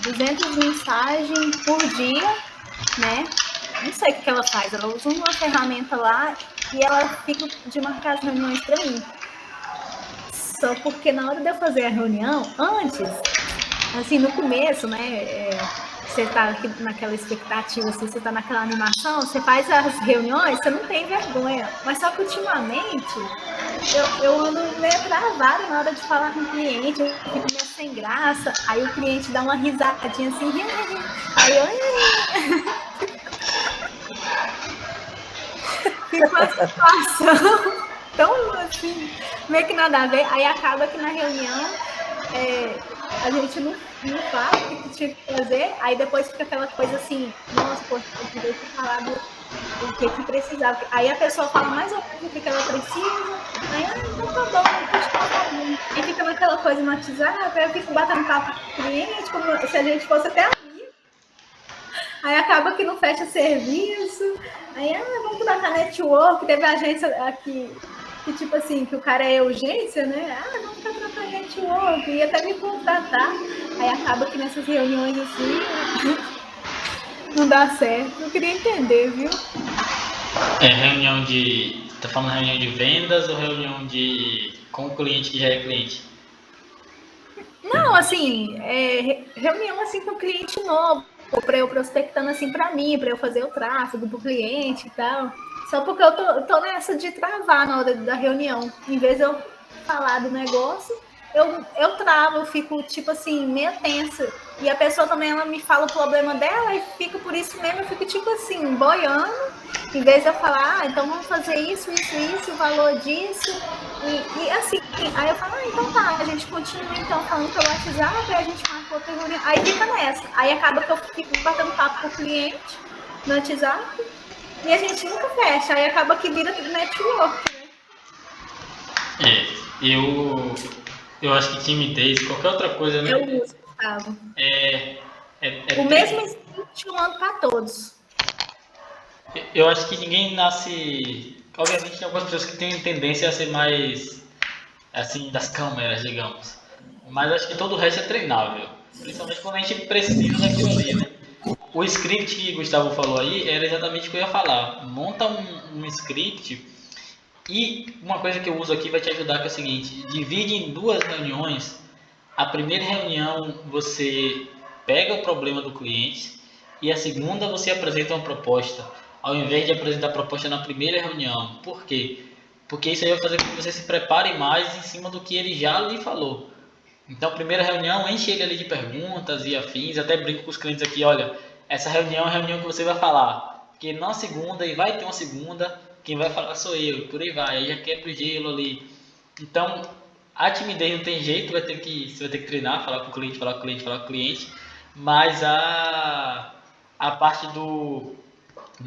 200 mensagens por dia, né? Não sei o que ela faz. Ela usa uma ferramenta lá e ela fica de marcar as reuniões para mim. Só porque na hora de eu fazer a reunião, antes, assim, no começo, né? Você tá naquela expectativa, assim, você tá naquela animação, você faz as reuniões, você não tem vergonha. Mas só que ultimamente eu ando meio travada na hora de falar com o cliente, eu fico meio sem graça, aí o cliente dá uma risadinha assim, aí eu fica uma situação tão assim, meio que nada a ver, aí acaba que na reunião a gente não fala o que tinha que fazer, aí depois fica aquela coisa assim, nossa, poxa, eu queria ter falado o que precisava. Aí a pessoa fala mais ou menos o que ela precisa, aí, então tá bom, deixa eu falar. E fica naquela coisa no WhatsApp, aí eu fico batendo papo com o cliente, como se a gente fosse até amigo. Aí acaba que não fecha serviço, aí vamos botar network, teve agência aqui que tipo assim, que o cara é urgência, né? Ah, vamos contratar network, e até me contratar. Aí acaba que nessas reuniões assim, não dá certo. Eu queria entender, viu? É reunião de. Tá falando reunião de vendas ou reunião de. Com o cliente que já é cliente? Não, assim, reunião assim com cliente novo, para eu prospectando assim para mim, para eu fazer o tráfego pro cliente e tal. Só porque eu tô nessa de travar na hora da reunião. Em vez de eu falar do negócio, eu travo, eu fico tipo assim, meio tensa. E a pessoa também ela me fala o problema dela e fica por isso mesmo, eu fico tipo assim, boiando. Em vez de eu falar, ah, então vamos fazer isso, o valor disso. E assim, aí eu falo, ah, então tá, a gente continua então falando pelo WhatsApp, aí a gente marca outra reunião. Aí fica nessa. Aí acaba que eu fico batendo papo com o cliente no WhatsApp e a gente nunca fecha. Aí acaba que vira network, né? Eu acho que timidez, qualquer outra coisa, né? Eu uso, Gustavo. O mesmo script eu mando para todos. Eu acho que ninguém nasce. Obviamente tem algumas pessoas que têm tendência a ser mais assim das câmeras, digamos. Mas acho que todo o resto é treinável. Principalmente quando a gente precisa daquilo ali, né? O script que o Gustavo falou aí era exatamente o que eu ia falar. Monta um script e uma coisa que eu uso aqui vai te ajudar que é o seguinte, divide em duas reuniões. A primeira reunião você pega o problema do cliente e a segunda você apresenta uma proposta, ao invés de apresentar a proposta na primeira reunião. Por quê? Porque isso aí vai fazer com que você se prepare mais em cima do que ele já lhe falou. Então, a primeira reunião, enche ele ali de perguntas e afins. Até brinco com os clientes aqui, olha, essa reunião é a reunião que você vai falar. Porque na segunda, e vai ter uma segunda, quem vai falar sou eu, e por aí vai. Aí já quebra o gelo ali. Então, a timidez não tem jeito, você vai ter que treinar, falar com o cliente, falar com o cliente, falar com o cliente. Mas a parte do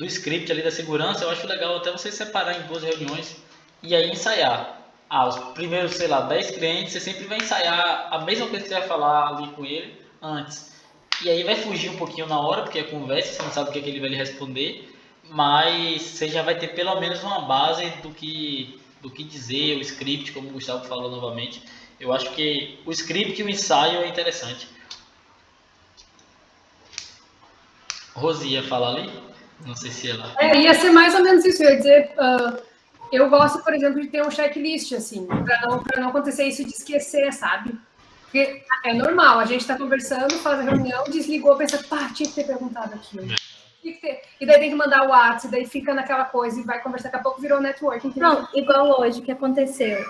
script ali da segurança, eu acho legal até você separar em duas reuniões e aí ensaiar. Ah, os primeiros, sei lá, 10 clientes, você sempre vai ensaiar a mesma coisa que você vai falar ali com ele antes. E aí vai fugir um pouquinho na hora, porque é conversa, você não sabe o que, é que ele vai lhe responder, mas você já vai ter pelo menos uma base do que dizer, o script, como o Gustavo falou novamente. Eu acho que o script e o ensaio é interessante. Rosia fala ali? Não sei se ela. Ia ser mais ou menos isso. Eu ia dizer, eu gosto, por exemplo, de ter um checklist, assim, para não acontecer isso de esquecer, sabe? Porque é normal, a gente está conversando, faz a reunião, desligou, pensa, pá, tinha que ter perguntado aquilo. E daí tem que mandar o WhatsApp, daí fica naquela coisa e vai conversar, daqui a pouco virou networking. Não, igual hoje, o que aconteceu?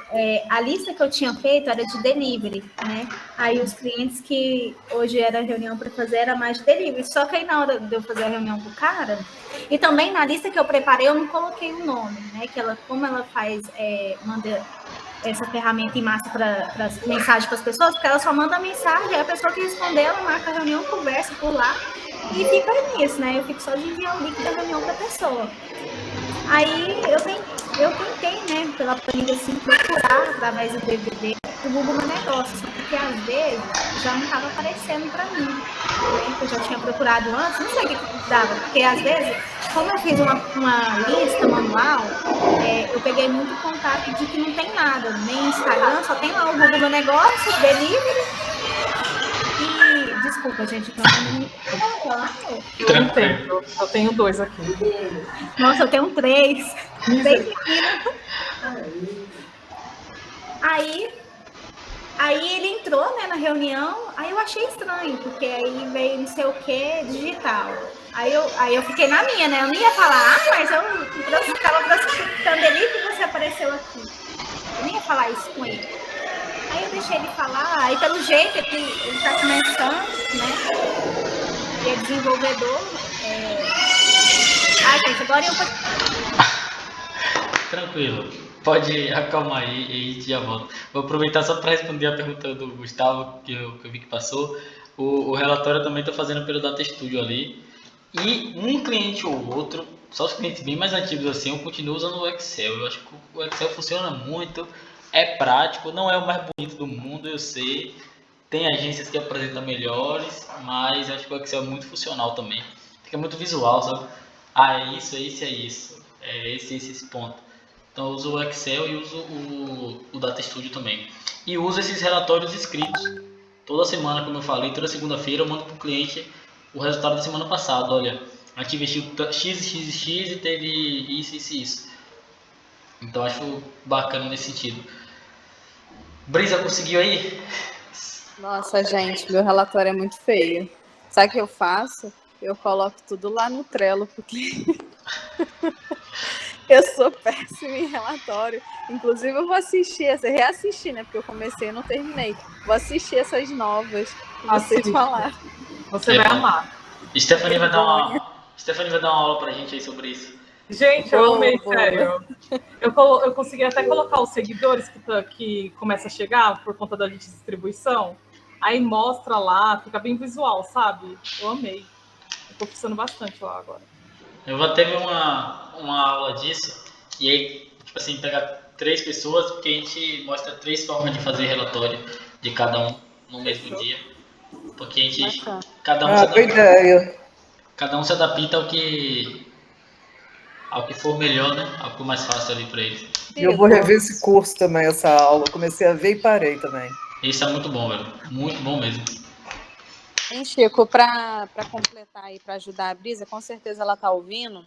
A lista que eu tinha feito era de delivery, né? Aí os clientes que hoje era reunião para fazer era mais de delivery. Só que aí na hora de eu fazer a reunião com o cara, e também na lista que eu preparei, eu não coloquei o nome, né? Que ela, como ela faz, manda essa ferramenta em massa para mensagem para as pessoas, porque ela só manda a mensagem, aí a pessoa que responder, ela marca a reunião, conversa por lá e fica nisso, né? Eu fico só de enviar o link da reunião para a pessoa. Aí eu tentei, né, pela planilha assim, procurar através do DVD o Google Meu Negócio, só porque às vezes já não estava aparecendo para mim, né? Eu já tinha procurado antes, não sei o que dava, porque às vezes, como eu fiz uma lista manual, eu peguei muito contato de que não tem nada, nem Instagram, só tem lá o Google Meu Negócio, delivery. E desculpa, gente, eu tenho 2 aqui. Nossa, eu tenho 3. 3 Aí ele entrou, né, na reunião, aí eu achei estranho, porque aí veio não sei o que, digital. Aí eu fiquei na minha, né? Eu não ia falar, mas eu estava prospectando ele e você apareceu aqui. Eu não ia falar isso com ele. Aí eu deixei ele falar, aí pelo jeito ele está começando, né? Ele é desenvolvedor. Ai, gente, agora eu vou... Tranquilo, pode acalmar aí e a gente já volta. Vou aproveitar só para responder a pergunta do Gustavo, que eu vi que passou. O relatório eu também estou fazendo pelo Data Studio ali. E um cliente ou outro, só os clientes bem mais antigos assim, eu continuo usando o Excel. Eu acho que o Excel funciona muito, é prático, não é o mais bonito do mundo, eu sei. Tem agências que apresentam melhores, mas acho que o Excel é muito funcional também. Fica muito visual, sabe? Ah, é isso, é isso, é isso. É esse ponto. Então eu uso o Excel e uso o Data Studio também. E uso esses relatórios escritos. Toda semana, como eu falei, toda segunda-feira eu mando para o cliente o resultado da semana passada. Olha, a gente investiu x e teve isso. Então acho bacana nesse sentido. Brisa, conseguiu aí? Nossa, gente, meu relatório é muito feio. Sabe o que eu faço? Eu coloco tudo lá no Trello, porque eu sou péssima em relatório. Inclusive, eu vou reassistir, né? Porque eu comecei e não terminei. Vou assistir essas novas que vocês falaram. Você vai amar. Stephanie vai dar uma aula pra gente aí sobre isso. Gente, eu amei, sério. Eu consegui até colocar os seguidores que começa a chegar por conta da distribuição. Aí mostra lá, fica bem visual, sabe? Eu amei. Eu tô funcionando bastante lá agora. Eu vou ter uma aula disso, e aí, tipo assim, pegar 3 pessoas, porque a gente mostra 3 formas de fazer relatório de cada um no mesmo dia. Porque a gente. Cada um se adapta ao que for melhor, né? Ao que for mais fácil ali para eles. Eu vou rever esse curso também, essa aula. Comecei a ver e parei também. Isso é muito bom, velho. Muito bom mesmo. Hein, Chico, para completar e para ajudar a Brisa, com certeza ela está ouvindo.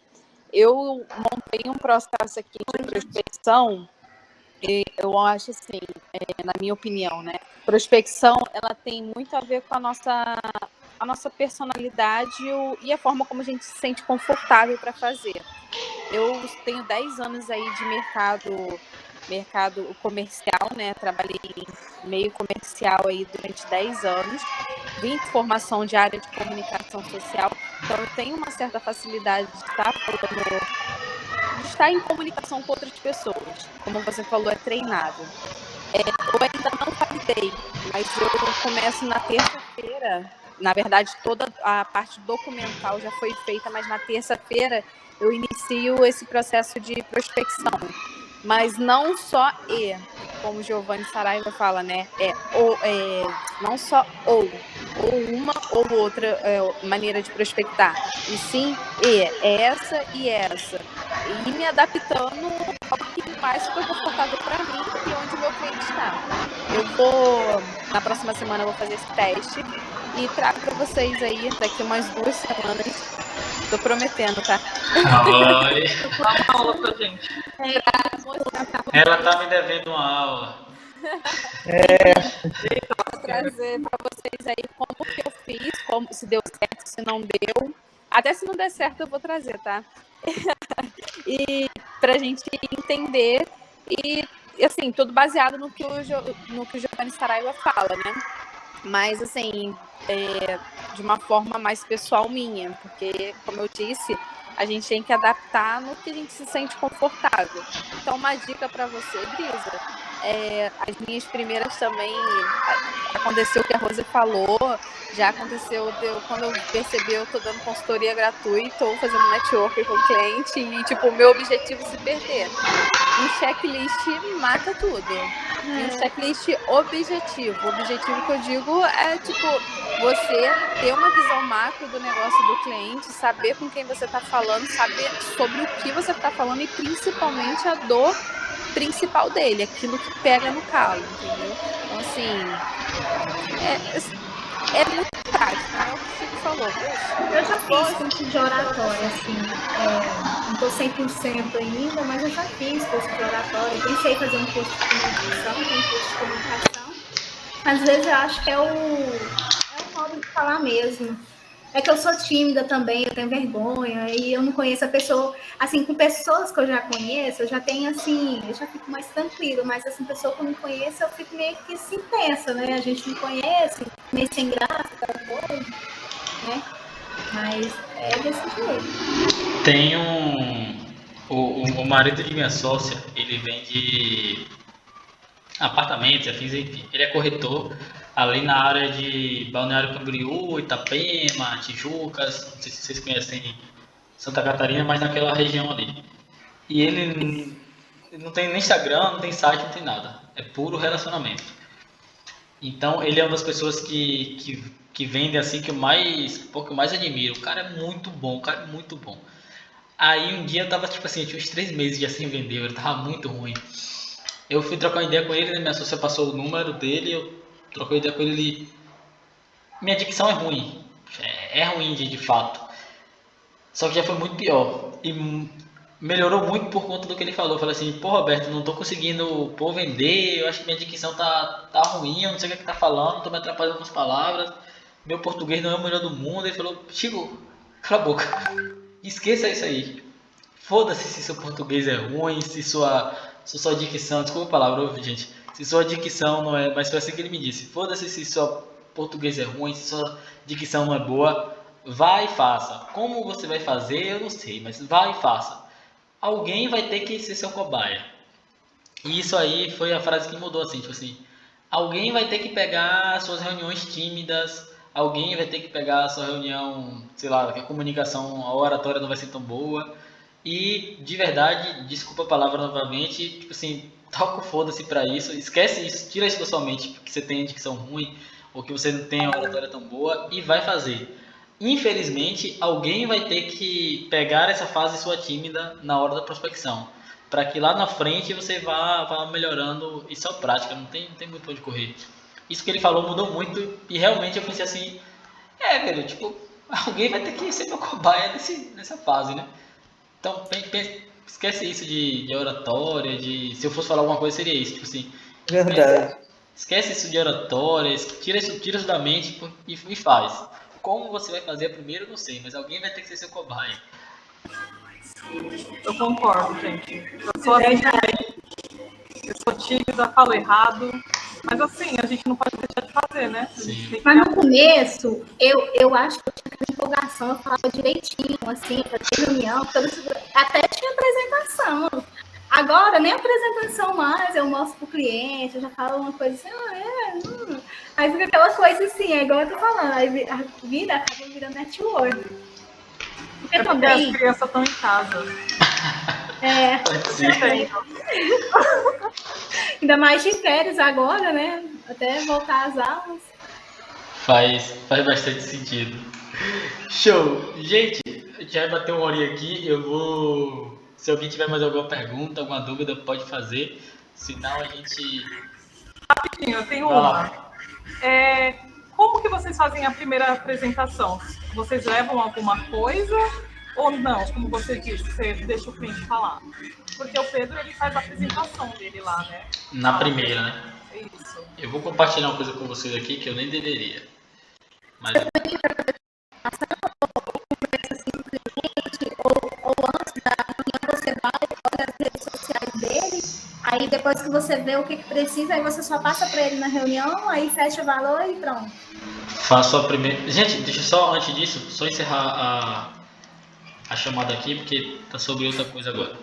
Eu montei um processo aqui de prospecção. E eu acho assim, na minha opinião, né? Prospecção, ela tem muito a ver com a nossa personalidade e a forma como a gente se sente confortável para fazer. Eu tenho 10 anos aí de mercado comercial, né? Trabalhei em meio comercial aí durante 10 anos. Vim de formação de área de comunicação social, então eu tenho uma certa facilidade de estar em comunicação com outras pessoas. Como você falou, é treinado. Eu ainda não validei, mas eu começo na terça-feira. Na verdade, toda a parte documental já foi feita, mas na terça-feira eu inicio esse processo de prospecção. Mas não só como Giovanni Saraiva fala, né? Não só ou uma ou outra maneira de prospectar. E sim, essa e essa. E me adaptando ao que mais fica confortável para mim e onde o meu cliente está. Na próxima semana, eu vou fazer esse teste e trago para vocês aí daqui umas 2 semanas. Tô prometendo, tá? Oi. Dá uma aula pra gente. Ela tá me devendo uma aula. Vou trazer para vocês aí como que eu fiz, se deu certo, se não deu. Até se não der certo, eu vou trazer, tá? E pra gente entender e assim, tudo baseado no que o Giovanni Saraiva fala, né? Mas assim, de uma forma mais pessoal minha, porque, como eu disse, a gente tem que adaptar no que a gente se sente confortável. Então, uma dica para você, Brisa, as minhas primeiras também, aconteceu o que a Rose falou, já aconteceu, quando eu percebi, eu tô dando consultoria gratuita, ou fazendo network com o cliente, e tipo, o meu objetivo é se perder. Um checklist mata tudo. Um checklist objetivo. O objetivo que eu digo é, tipo, você ter uma visão macro do negócio do cliente, saber com quem você está falando, saber sobre o que você está falando e principalmente a dor principal dele, aquilo que pega no calo, entendeu? Então, assim, é muito prático, é o que o Chico falou. Eu já fiz curso de oratória, assim, não estou 100% ainda, mas eu já fiz curso de oratória. Eu pensei em fazer um curso de comunicação, Às vezes eu acho que é o modo de falar mesmo. É que eu sou tímida também, eu tenho vergonha, e eu não conheço a pessoa. Assim, com pessoas que eu já conheço, eu já tenho assim, eu já fico mais tranquila, mas assim, pessoa que eu não conheço, eu fico meio que assim, tensa, né? A gente não conhece, meio sem graça, aquela coisa, né? Mas é desse jeito. Tem o marido de minha sócia, ele vende apartamentos, enfim, ele é corretor ali na área de Balneário Camboriú, Itapema, Tijucas, não sei se vocês conhecem Santa Catarina, mas naquela região ali. E ele não tem nem Instagram, não tem site, não tem nada. É puro relacionamento. Então ele é uma das pessoas que vendem assim que eu mais admiro. O cara é muito bom, Aí um dia eu tava, tipo assim, eu tinha uns 3 meses já sem vender, ele tava muito ruim. Eu fui trocar uma ideia com ele, né? Minha sócia passou o número dele, eu troquei ideia com ele, minha dicção é ruim. É ruim de fato. Só que já foi muito pior. E melhorou muito por conta do que ele falou. Eu falei assim, pô Roberto, não tô conseguindo vender, eu acho que minha dicção tá ruim, eu não sei o que é que tá falando, tô me atrapalhando com as palavras, meu português não é o melhor do mundo. Ele falou, Chico, cala a boca, esqueça isso aí. Foda-se se seu português é ruim, se sua dicção, desculpa a palavra, gente, se sua dicção não é, mas foi assim que ele me disse, foda-se se seu português é ruim, se sua dicção não é boa, vai e faça. Como você vai fazer, eu não sei, mas vai e faça. Alguém vai ter que ser seu cobaia. E isso aí foi a frase que mudou, assim, tipo assim, alguém vai ter que pegar suas reuniões tímidas, alguém vai ter que pegar a sua reunião, sei lá, que a comunicação, a oratória não vai ser tão boa. E, de verdade, desculpa a palavra novamente, tipo assim, toca o foda-se pra isso, esquece isso, tira isso da sua mente, que você tem dicção ruim, ou que você não tem uma oratória tão boa, e vai fazer. Infelizmente, alguém vai ter que pegar essa fase sua tímida na hora da prospecção, para que lá na frente você vá melhorando. Isso é prática, não tem muito pra onde correr. Isso que ele falou mudou muito, e realmente eu pensei assim, velho, tipo, alguém vai ter que ser meu cobaia nessa fase, né? Então, esquece isso de oratória, se eu fosse falar alguma coisa seria isso, tipo assim, Verdade. esquece isso de oratória, tira isso da mente e faz. Como você vai fazer primeiro, eu não sei, mas alguém vai ter que ser seu cobaia. Eu concordo, gente. Eu sou assim também. Eu sou tímida, falo errado. Mas assim, a gente não pode deixar de fazer, né? Mas no começo, eu acho que eu tinha aquela empolgação, eu falava direitinho, assim, pra ter reunião, até tinha apresentação. Agora, nem apresentação mais, eu mostro pro cliente, eu já falo uma coisa assim, Aí fica aquela coisa assim, é igual eu tô falando, aí acaba virando network. Porque também as crianças estão em casa. Ainda mais de férias agora, né? Até voltar às aulas. Faz bastante sentido. Show! Gente, a gente vai bater uma horinha aqui. Eu vou. Se alguém tiver mais alguma pergunta, alguma dúvida, pode fazer. Senão a gente. Rapidinho, eu tenho uma. Como que vocês fazem a primeira apresentação? Vocês levam alguma coisa ou não? Como você disse, você deixa o cliente falar. Porque o Pedro, ele faz a apresentação dele lá, né? Na primeira, né? Isso. Eu vou compartilhar uma coisa com vocês aqui que eu nem deveria. Mas ou antes da reunião você vai olha as redes sociais dele, aí depois que você vê o que precisa, aí você só passa para ele na reunião, aí fecha o valor e pronto. faço a primeira. Gente, deixa eu só, antes disso, só encerrar a chamada aqui, porque tá sobre outra coisa agora.